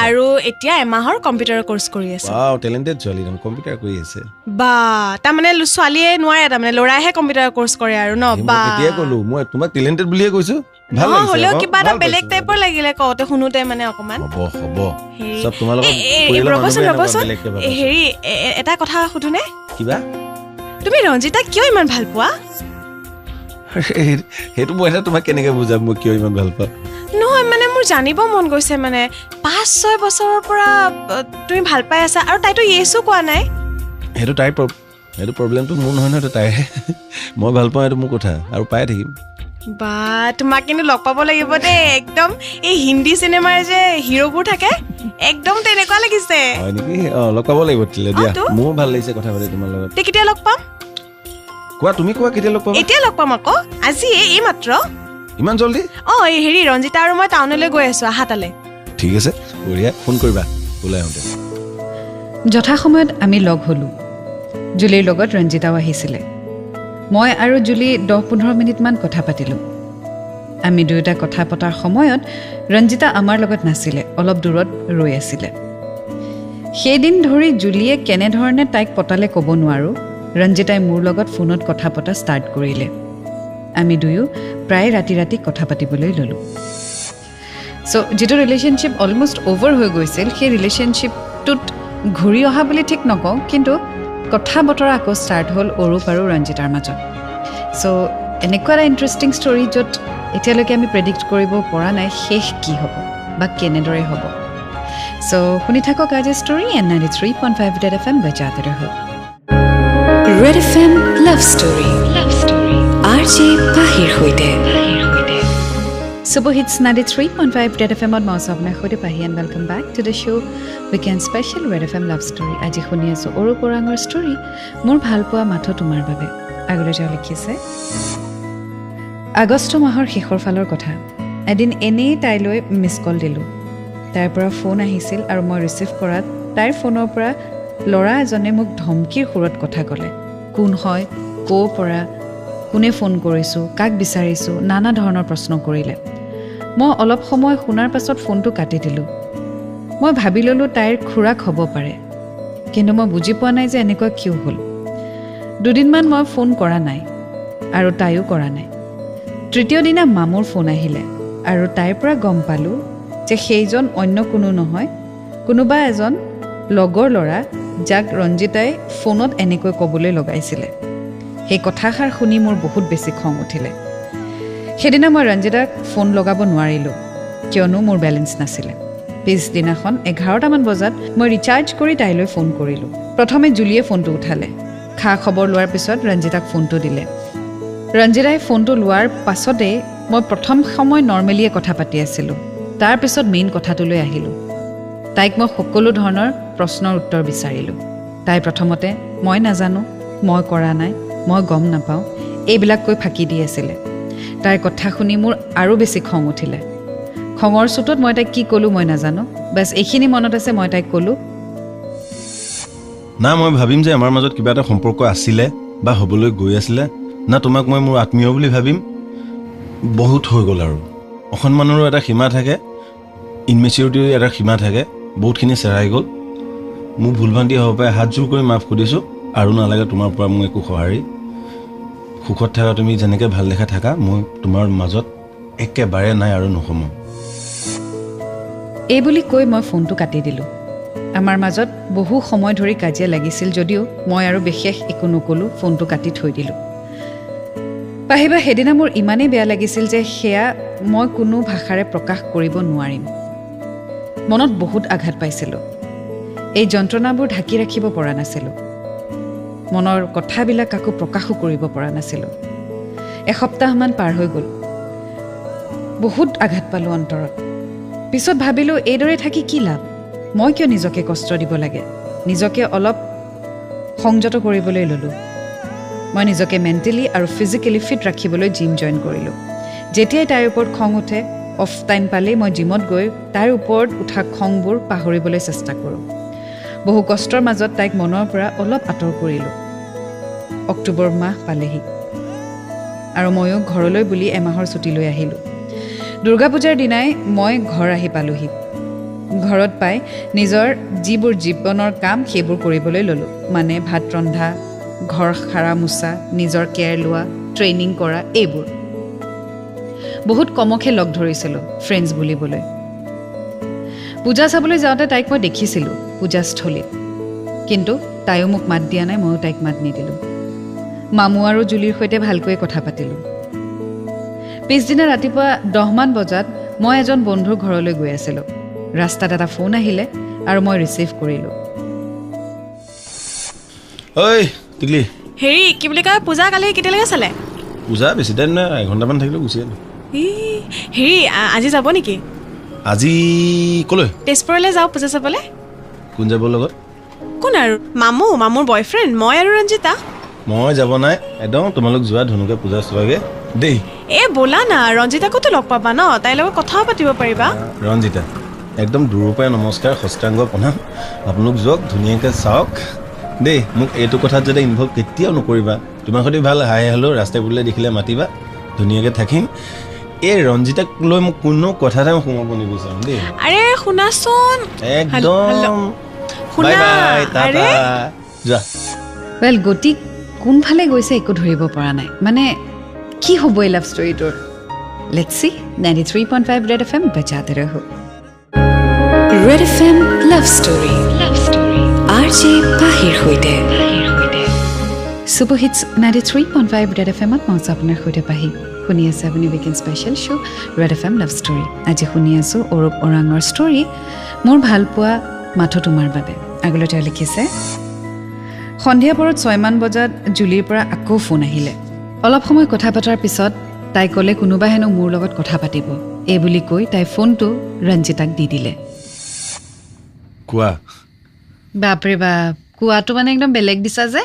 আৰু এতিয়া এমাহৰ কম্পিউটাৰ কোৰ্স কৰি আছো ওৱাও টেলেন্টেড ছোৱালী তুমি কম্পিউটাৰ কৰি আছে বা তাৰমানে ছোৱালীয়ে নোৱাৰে তাৰমানে ল'ৰাইহে কম্পিউটাৰ কোৰ্স কৰে আৰু ন বা কেতিয়া ক'লো মই তোমাক টেলেন্টেড বুলিয়ে কৈছো ভাল লাগিছে হ'লেও কিবা এটা বেলেগ টাইপৰ লাগিলে কওঁতে শুনোতে মানে অকমান হ'ব সব তোমালোকৰ ৰ'বচোন হেৰি এটা কথা সুধোনে কিবা তুমি ৰঞ্জিতাক কিয় ইমান ভাল পোৱা সেইটো মই তোমাক কেনেকে বুজাম মই কিয় ইমান ভাল পাওঁ নহয় মানে মোৰ জানিব মন গৈছে মানে 5-6 বছৰৰ পৰা তুমি ভাল পাই আছা আৰু তাইতো ইয়েছো কোৱা নাই সেইটো প্ৰব্লেমটো মোৰ নহয় ন তাইহে মই ভাল পাওঁ এইটো মোৰ কথা আৰু পাই থাকিম বা তোমাক কিন্তু লগ পাব লাগিব দেই একদম এই হিন্দী চিনেমাৰ যে হিৰোবোৰ থাকে একদম তেনেকুৱা লাগিছে হয় নেকি লগ পাব লাগিব তেতিয়া দিয়া মোৰ ভাল লাগিছে কথা পাতি তোমাৰ লগত তে কেতিয়া লগ পাম কোৱা তুমি কোৱা কেতিয়া লগ পাবা এতিয়া লগ পাম আকৌ আজি এই মাত্ৰ ইমান জলদি এই হেৰি ৰঞ্জিতা আৰু মই টাউনলৈ গৈ আছো আহা তালে ঠিক আছে বঢ়িয়া ফোন কৰিবা ওলাই আহোঁতে যথাসময়ত আমি লগ হ'লোঁ জুলিৰ লগত ৰঞ্জিতাও আহিছিলে মই আৰু জুলি 10-15 মিনিটমান কথা পাতিলোঁ আমি দুয়োটা কথা পতাৰ সময়ত ৰঞ্জিতা আমাৰ লগত নাছিলে অলপ দূৰত ৰৈ আছিলে সেইদিন ধৰি জুলিয়ে কেনেধৰণে তাইক পতালে ক'ব নোৱাৰোঁ ৰঞ্জিতাই মোৰ লগত ফোনত কথা পতা ষ্টাৰ্ট কৰিলে আমি দুয়ো প্ৰায় ৰাতি কথা পাতিবলৈ ল'লোঁ যিটো ৰিলেশ্যনশ্বিপ অলমষ্ট অ'ভাৰ হৈ গৈছিল সেই ৰিলেশ্যনশ্বিপটোত ঘূৰি অহা বুলি ঠিক নকওঁ কিন্তু কথা বতৰা আকৌ ষ্টাৰ্ট হ'ল অৰূপ আৰু ৰঞ্জিতাৰ মাজত এনেকুৱা এটা ইণ্টাৰেষ্টিং ষ্টৰী য'ত এতিয়ালৈকে আমি প্ৰেডিক্ট কৰিব পৰা নাই শেষ কি হ'ব বা কেনেদৰে হ'ব শুনি থাকক আজি ষ্টৰী এণ্ড 93.5 ৰেড FM বজাতে ৰহো red FM love story RJ পাহিৰ সৈতে Super Hits 93.5 Red FM মই আপোনাৰ সৈতে পাহি and welcome back to the show' weekend special Red FM love story আজি শুনি আছোঁ অৰূপ ওৰাঙৰ ষ্টৰী মোৰ ভাল পোৱা মাথো তোমাৰ বাবে আগলৈ তেওঁ লিখিছে আগষ্ট মাহৰ শেষৰ ফালৰ কথা এদিন এনেই তাইলৈ মিছ কল দিলোঁ তাইৰ পৰা ফোন আহিছিল আৰু মই ৰিচিভ কৰাত তাইৰ ফোনৰ পৰা ল'ৰা এজনে মোক ধমকিৰ সুৰত কথা ক'লে কোন হয় ক'ৰ পৰা কোনে ফোন কৰিছোঁ কাক বিচাৰিছোঁ নানা ধৰণৰ প্ৰশ্ন কৰিলে মই অলপ সময় শুনাৰ পাছত ফোনটো কাটি দিলোঁ মই ভাবি ল'লোঁ তাইৰ খুৰাক হ'ব পাৰে কিন্তু মই বুজি পোৱা নাই যে এনেকুৱা কিয় হ'ল দুদিনমান মই ফোন কৰা নাই আৰু তাইও কৰা নাই তৃতীয় দিনা মামুৰ ফোন আহিলে আৰু তাইৰ পৰা গম পালোঁ যে সেইজন অন্য কোনো নহয় কোনোবা এজন লগৰ ল'ৰা যাক ৰঞ্জিতাই ফোনত এনেকৈ ক'বলৈ লগাইছিলে সেই কথাষাৰ শুনি মোৰ বহুত বেছি খং উঠিলে সেইদিনা মই ৰঞ্জিতাক ফোন লগাব নোৱাৰিলোঁ কিয়নো মোৰ বেলেঞ্চ নাছিলে পিছদিনাখন 11টামান বজাত মই ৰিচাৰ্জ কৰি তাইলৈ ফোন কৰিলোঁ প্ৰথমে জুলিয়ে ফোনটো উঠালে খা খবৰ লোৱাৰ পিছত ৰঞ্জিতাক ফোনটো দিলে ৰঞ্জিতাই ফোনটো লোৱাৰ পাছতেই মই প্ৰথম সময় নৰ্মেলিয়ে কথা পাতি আছিলোঁ তাৰপিছত মেইন কথাটোলৈ আহিলোঁ তাইক মই সকলো ধৰণৰ প্ৰশ্নৰ উত্তৰ বিচাৰিলোঁ তাই প্ৰথমতে মই নাজানো মই কৰা নাই মই গম নাপাওঁ এইবিলাক কৈ ফাঁকি দি আছিলে তাইৰ কথা শুনি মোৰ আৰু বেছি খং উঠিলে খঙৰ চোতত মই তাইক কি ক'লোঁ মই নাজানো বাছ এইখিনি মনত আছে মই তাইক ক'লোঁ না মই ভাবিম যে আমাৰ মাজত কিবা এটা সম্পৰ্ক আছিলে বা হ'বলৈ গৈ আছিলে না তোমাক মই মোৰ আত্মীয় বুলি ভাবিম বহুত হৈ গ'ল আৰু অসন্মানৰো এটা সীমা থাকে ইনমেচিউৰিটিৰ এটা সীমা থাকে বহুতখিনি চেৰাই গ'ল মোৰ ভুল ভ্ৰান্তি হ'ব পাৰে হাত জোৰ কৰি মাফ কৰিছোঁ আৰু নালাগে তোমাৰ পৰা মোক একো সঁহাৰি সুখত থাকা তুমি যেনেকৈ ভাল দেখা থাকা মই তোমাৰ মাজত একেবাৰে নাই আৰু নকমো এই বুলি কৈ মই ফোনটো কাটি দিলোঁ আমাৰ মাজত বহু সময় ধৰি কাজিয়া লাগিছিল যদিও মই আৰু বিশেষ একো নক'লোঁ ফোনটো কাটি থৈ দিলোঁ পাহিবা সেইদিনা মোৰ ইমানেই বেয়া লাগিছিল যে সেয়া মই কোনো ভাষাৰে প্ৰকাশ কৰিব নোৱাৰিম মনত বহুত আঘাত পাইছিলোঁ এই যন্ত্ৰণাবোৰ ঢাকি ৰাখিব পৰা নাছিলোঁ মনৰ কথাবিলাক কাকো প্ৰকাশো কৰিব পৰা নাছিলোঁ এসপ্তাহমান পাৰ হৈ গ'ল বহুত আঘাত পালোঁ অন্তৰত পিছত ভাবিলোঁ এইদৰে থাকি কি লাভ মই কিয় নিজকে কষ্ট দিব লাগে নিজকে অলপ সংযত কৰিবলৈ ল'লোঁ মই নিজকে মেণ্টেলি আৰু ফিজিকেলি ফিট ৰাখিবলৈ জিম জইন কৰিলোঁ যেতিয়াই তাইৰ ওপৰত খং উঠে অফ টাইম পালেই মই জিমত গৈ তাইৰ ওপৰত উঠা খংবোৰ পাহৰিবলৈ চেষ্টা কৰোঁ বহু কষ্টৰ মাজত তাইক মনৰ পৰা অলপ আঁতৰ কৰিলোঁ অক্টোবৰ মাহ পালেহি আৰু ময়ো ঘৰলৈ বুলি এমাহৰ ছুটী লৈ আহিলোঁ দুৰ্গা পূজাৰ দিনাই মই ঘৰ আহি পালোহি ঘৰত পাই নিজৰ যিবোৰ জীৱনৰ কাম সেইবোৰ কৰিবলৈ ল'লোঁ মানে ভাত ৰন্ধা ঘৰ সাৰা মোচা নিজৰ কেয়াৰ লোৱা ট্ৰেইনিং কৰা এইবোৰ বহুত কমকে লগ ধৰিছিলোঁ ফ্ৰেণ্ডছ বুলিবলৈ পূজা চাবলৈ যাওঁতে তাইক মই দেখিছিলোঁ পূজাস্থলীত কিন্তু তাইও মোক মাত দিয়া নাই ময়ো তাইক মাত নিদিলোঁ মামু আৰু জুলিৰ সৈতে ভালকৈ কথা পাতিলোঁ পিছদিনা ৰাতিপুৱা 10 মান বজাত মই এজন বন্ধুৰ ঘৰলৈ গৈ আছিলোঁ ৰাস্তাত এটা ফোন আহিলে আৰু মই ৰিচিভ কৰিলোঁ ঐ টিকলি হেৰি কি বুলি কয় পূজা কালি কেতিয়ালৈকে চালে পূজা বেছি টাইম নাই এঘণ্টামান থাকিলে গুচি আহিলোঁ হেৰি আজি যাব নেকি আজি ক'লৈ তেজপুৰলৈ যাওঁ পূজা চাবলৈ কোন যাব লগত কোন আৰু মামুৰ বয়ফ্ৰেণ্ড মই আৰু ৰঞ্জিতা মই যাব নাই একদম তোমালোক যোৱা ধুনুকে পূজা চোৱাগে দেই ব'লা না ৰঞ্জিতাকোতো লগ পাবা ন তাইৰ লগত কথাও পাতিব পাৰিবা ৰঞ্জিতা একদম দূৰৰ পৰাই নমস্কাৰ সষ্টাংগ প্ৰণাম আপোনালোক যাওক ধুনীয়াকৈ চাওক দেই মোক এইটো কথাত যাতে ইনভলভ কেতিয়াও নকৰিবা তোমাৰ সৈতে ভাল হাই হেল্ল' ৰাস্তাই পদূলিয়ে দেখিলে মাতিবা ধুনীয়াকৈ থাকিম এই ৰঞ্জিতাক লৈ মোক কোনো কথা এটা সোমাব নিবিচাৰোঁ দেই আৰে শুনাচোন একদম বাই বাই টাটা যোৱা ৱেল গতি কোনফালে গৈছে একো ধৰিব পৰা নাই মানে কি হ'ব এই লাভ ষ্টৰীটোৰ লেটছ সি 93.5 ৰেড FM বজাতে ৰহো red FM love story RJ পাহিৰ সৈতে Super Hits 93.5 ৰেড FM মই আপোনাৰ সৈতে পাহি শুনি আছে আপুনি weekend special show' red FM love story আজি শুনি আছোঁ অৰূপ ওৰাঙৰ ষ্টৰী মোৰ ভালপোৱা মাথো তোমাৰ বাবে আগলৈ তেওঁ লিখিছে সন্ধিয়া পৰত 6 মান বজাত জুলিৰ পৰা আকৌ ফোন আহিলে অলপ সময় কথা পতাৰ পিছত তাই ক'লে কোনোবা হেনো মোৰ লগত কথা পাতিব এই বুলি কৈ তাই ফোনটো ৰঞ্জিতাক দি দিলে কোৱা বাপৰে বাপ কোৱাটো মানে একদম বেলেগ দিছা যে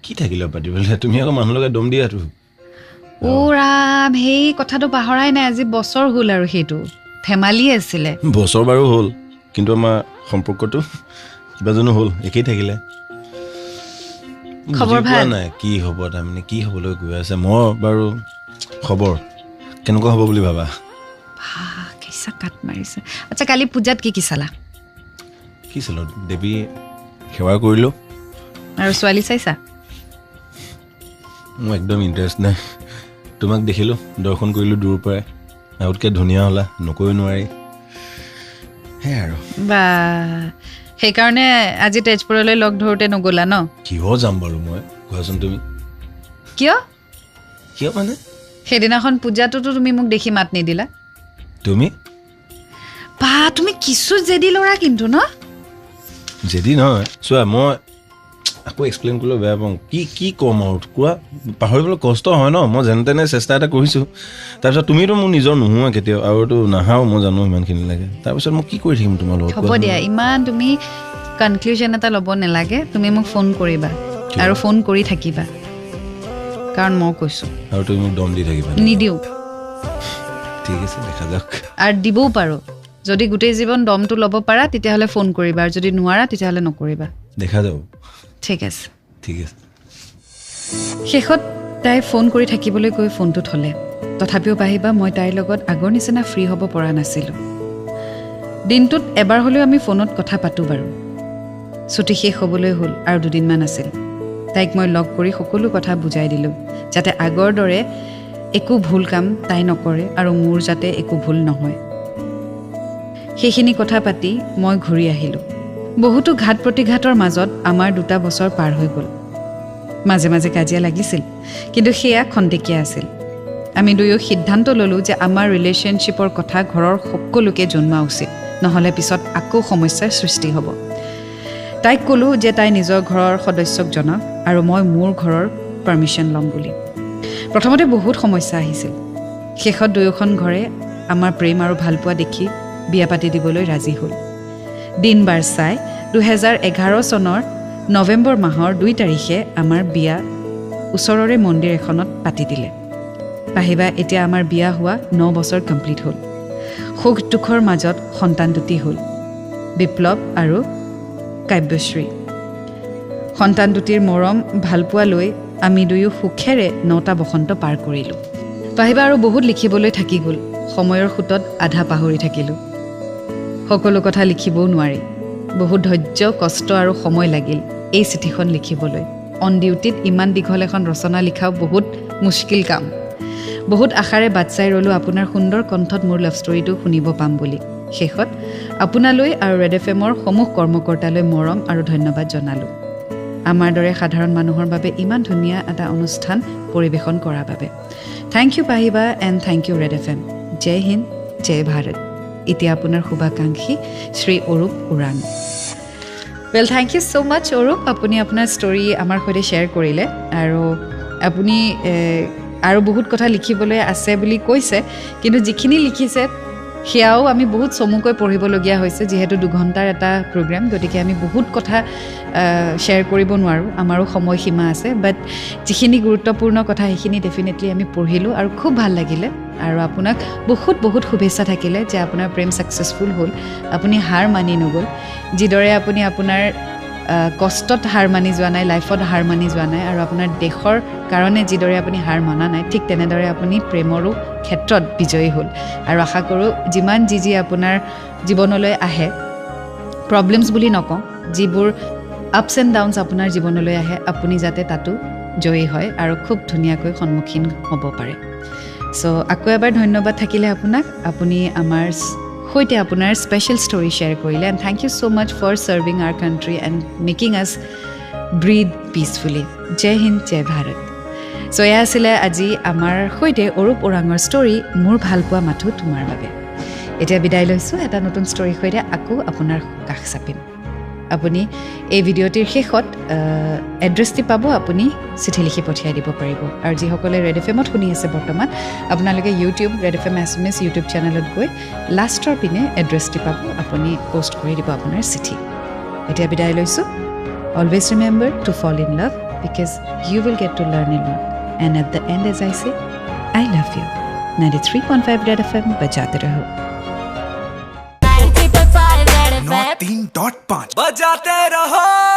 কি থাকিলে পাতিবলৈ তুমি আকৌ মানুহ লগাই দম দিয়াতো ৰাম সেই কথাটো পাহৰাই নাই আজি বছৰ হ'ল আৰু সেইটো ধেমালি আছিলে বছৰ বাৰু হ'ল কিন্তু আমাৰ সম্পৰ্কটো কিবা জানো হ'ল একেই থাকিলে খবৰ ভাল নাই কি হ'ব তাৰমানে কি হ'বলৈ গৈ আছে মই বাৰু খবৰ কেনেকুৱা হ'ব বুলি ভাবা কেঁচা কাট মাৰিছে আচ্ছা কালি পূজাত কি চালা কি চালো দেৱী সেৱা কৰিলোঁ আৰু ছোৱালী চাইছা মোৰ একদম ইণ্টাৰেষ্ট নাই তোমাক দেখিলোঁ দৰ্শন কৰিলোঁ দূৰৰ পৰাই আগতকৈ ধুনীয়া হ'লা নকৈ নোৱাৰি সেয়াই আৰু বা সেইকাৰণে আজি তেজপুৰলৈ লগ ধৰোঁতে নগ'লা ন কিয় যাম বাৰু মই কোৱাচোন তুমি কিয় মানে সেইদিনাখন পূজাটোতো তুমি মোক দেখি মাত নিদিলা তুমি বা তুমি কিছু জেদি ল'ৰা কিন্তু ন জেদি নহয় চোৱা মই আকৌ এক্সপ্লেইন কৰিলে বেয়া পাওঁ কি ক'ম আৰু কোৱা পাহৰিবলৈ কষ্ট হয় ন মই যেনে তেনে চেষ্টা এটা কৰিছোঁ তাৰপিছত তুমিতো মোৰ নিজৰ নোহোৱা কেতিয়াও আৰুতো নাহাও মই জানো ইমানখিনি লাগে তাৰপিছত মই কি কৰি থাকিম তোমাৰ লগত হ'ব দিয়া ইমান তুমি কনক্লুজন এটা ল'ব নালাগে তুমি মোক ফোন কৰিবা আৰু ফোন কৰি থাকিবা কাৰণ মই কৈছোঁ আৰু তুমি মোক দম দি থাকিবা নিদিওঁ ঠিক আছে দেখা যাওক আৰু দিবও পাৰোঁ যদি গোটেই জীৱন দমটো ল'ব পাৰা তেতিয়াহ'লে ফোন কৰিবা আৰু যদি নোৱাৰা তেতিয়াহ'লে নকৰিবা দেখা যাব ঠিক আছে শেষত তাই ফোন কৰি থাকিবলৈ কৈ ফোনটো থ'লে তথাপিও পাহিবা মই তাইৰ লগত আগৰ নিচিনা ফ্ৰী হ'ব পৰা নাছিলোঁ দিনটোত এবাৰ হ'লেও আমি ফোনত কথা পাতোঁ বাৰু ছুটি শেষ হ'বলৈ হ'ল আৰু 2 দিনমান আছিল তাইক মই লগ কৰি সকলো কথা বুজাই দিলোঁ যাতে আগৰ দৰে একো ভুল কাম তাই নকৰে আৰু মোৰ যাতে একো ভুল নহয় সেইখিনি কথা পাতি মই ঘূৰি আহিলোঁ বহুতো ঘাট প্ৰতিঘাতৰ মাজত আমাৰ 2 বছৰ পাৰ হৈ গ'ল মাজে মাজে কাজিয়া লাগিছিল কিন্তু সেয়া খন্তেকীয়া আছিল আমি দুয়ো সিদ্ধান্ত ল'লোঁ যে আমাৰ ৰিলেশ্যনশ্বিপৰ কথা ঘৰৰ সকলোকে জনোৱা উচিত নহ'লে পিছত আকৌ সমস্যাৰ সৃষ্টি হ'ব তাইক ক'লোঁ যে তাই নিজৰ ঘৰৰ সদস্যক জনাওক আৰু মই মোৰ ঘৰৰ পাৰ্মিশ্যন ল'ম বুলি প্ৰথমতে বহুত সমস্যা আহিছিল শেষত দুয়োখন ঘৰে আমাৰ প্ৰেম আৰু ভালপোৱা দেখি বিয়া পাতি দিবলৈ ৰাজি হ'ল দিন বাৰ চাই 2011 চনৰ নৱেম্বৰ মাহৰ 2 তাৰিখে আমাৰ বিয়া ওচৰৰে মন্দিৰ এখনত পাতি দিলে পাহিবা এতিয়া আমাৰ বিয়া হোৱা 9 বছৰ কমপ্লিট হ'ল সুখ দুখৰ মাজত সন্তান দুটি হ'ল বিপ্লৱ আৰু কাব্যশ্ৰী সন্তান দুটিৰ মৰম ভালপোৱা লৈ আমি দুয়ো সুখেৰে 9টা বসন্ত পাৰ কৰিলোঁ পাহিবা আৰু বহুত লিখিবলৈ থাকি গ'ল সময়ৰ খুঁটত আধা পাহৰি থাকিলোঁ সকলো কথা লিখিবও নোৱাৰি বহুত ধৈৰ্য কষ্ট আৰু সময় লাগিল এই চিঠিখন লিখিবলৈ অন ডিউটিত ইমান দীঘল এখন ৰচনা লিখাও বহুত মুস্কিল কাম বহুত আশাৰে বাট চাই ৰ'লোঁ আপোনাৰ সুন্দৰ কণ্ঠত মোৰ লাভ ষ্টৰীটো শুনিব পাম বুলি শেষত আপোনালৈ আৰু ৰেড এফএমৰ সমূহ কৰ্মকৰ্তালৈ মৰম আৰু ধন্যবাদ জনালোঁ আমাৰ দৰে সাধাৰণ মানুহৰ বাবে ইমান ধুনীয়া এটা অনুষ্ঠান পৰিৱেশন কৰাৰ বাবে থেংক ইউ পাহিবা and thank you red FM জয় হিন্দ জয় ভাৰত এতিয়া আপোনাৰ শুভাকাংক্ষী Shri Arup Oraon well thank you so' much Arup আপুনি আপোনাৰ ষ্টৰী আমাৰ সৈতে শ্বেয়াৰ কৰিলে আৰু আপুনি আৰু বহুত কথা লিখিবলৈ আছে বুলি কৈছে কিন্তু যিখিনি লিখিছে সেয়াও আমি বহুত চমুকৈ পঢ়িবলগীয়া হৈছে যিহেতু 2 ঘণ্টাৰ এটা প্ৰগ্ৰাম গতিকে আমি বহুত কথা শ্বেয়াৰ কৰিব নোৱাৰোঁ আমাৰো সময়সীমা আছে বাট যিখিনি গুৰুত্বপূৰ্ণ কথা সেইখিনি ডেফিনেটলি আমি পঢ়িলোঁ আৰু খুব ভাল লাগিলে আৰু আপোনাক বহুত বহুত শুভেচ্ছা থাকিলে যে আপোনাৰ প্ৰেম ছাকচেছফুল হ'ল আপুনি হাৰ মানি নগ'ল যিদৰে আপুনি আপোনাৰ কষ্টত হাৰ মানি যোৱা নাই লাইফত হাৰ মানি যোৱা নাই আৰু আপোনাৰ দেশৰ কাৰণে যিদৰে আপুনি হাৰ মানা নাই ঠিক তেনেদৰে আপুনি প্ৰেমৰো ক্ষেত্ৰত বিজয়ী হ'ল আৰু আশা কৰোঁ যিমান যি আপোনাৰ জীৱনলৈ আহে প্ৰব্লেমছ বুলি নকওঁ যিবোৰ আপছ এণ্ড ডাউনছ আপোনাৰ জীৱনলৈ আহে আপুনি যাতে তাতো জয়ী হয় আৰু খুব ধুনীয়াকৈ সন্মুখীন হ'ব পাৰে চ' আকৌ এবাৰ ধন্যবাদ থাকিলে আপোনাক আপুনি আমাৰ সৈতে আপোনাৰ স্পেচিয়েল ষ্টৰী শ্বেয়াৰ কৰিলে and thank you so' much for serving our country and making us breathe peacefully জয় হিন্দ জয় ভাৰত চ' এয়া আছিলে আজি আমাৰ সৈতে অৰূপ ওৰাঙৰ ষ্টৰী মোৰ ভালপোৱা মাথো তোমাৰ বাবে এতিয়া বিদায় লৈছোঁ এটা নতুন ষ্টৰীৰ সৈতে আকৌ আপোনাৰ কাষ চাপিম আপুনি এই ভিডিঅ'টিৰ শেষত এড্ৰেছটি পাব আপুনি চিঠি লিখি পঠিয়াই দিব পাৰিব আৰু যিসকলে ৰেড এফএমত শুনি আছে বৰ্তমান আপোনালোকে YouTube red FM SMS YouTube চেনেলত গৈ লাষ্টৰ পিনে এড্ৰেছটি পাব আপুনি পষ্ট কৰি দিব আপোনাৰ চিঠি এতিয়া বিদায় লৈছোঁ always remember to fall in love because you will get to learn a lot and at the end as I say I love you 93.5 red FM बजाते रहो 93.5 बजाते रहो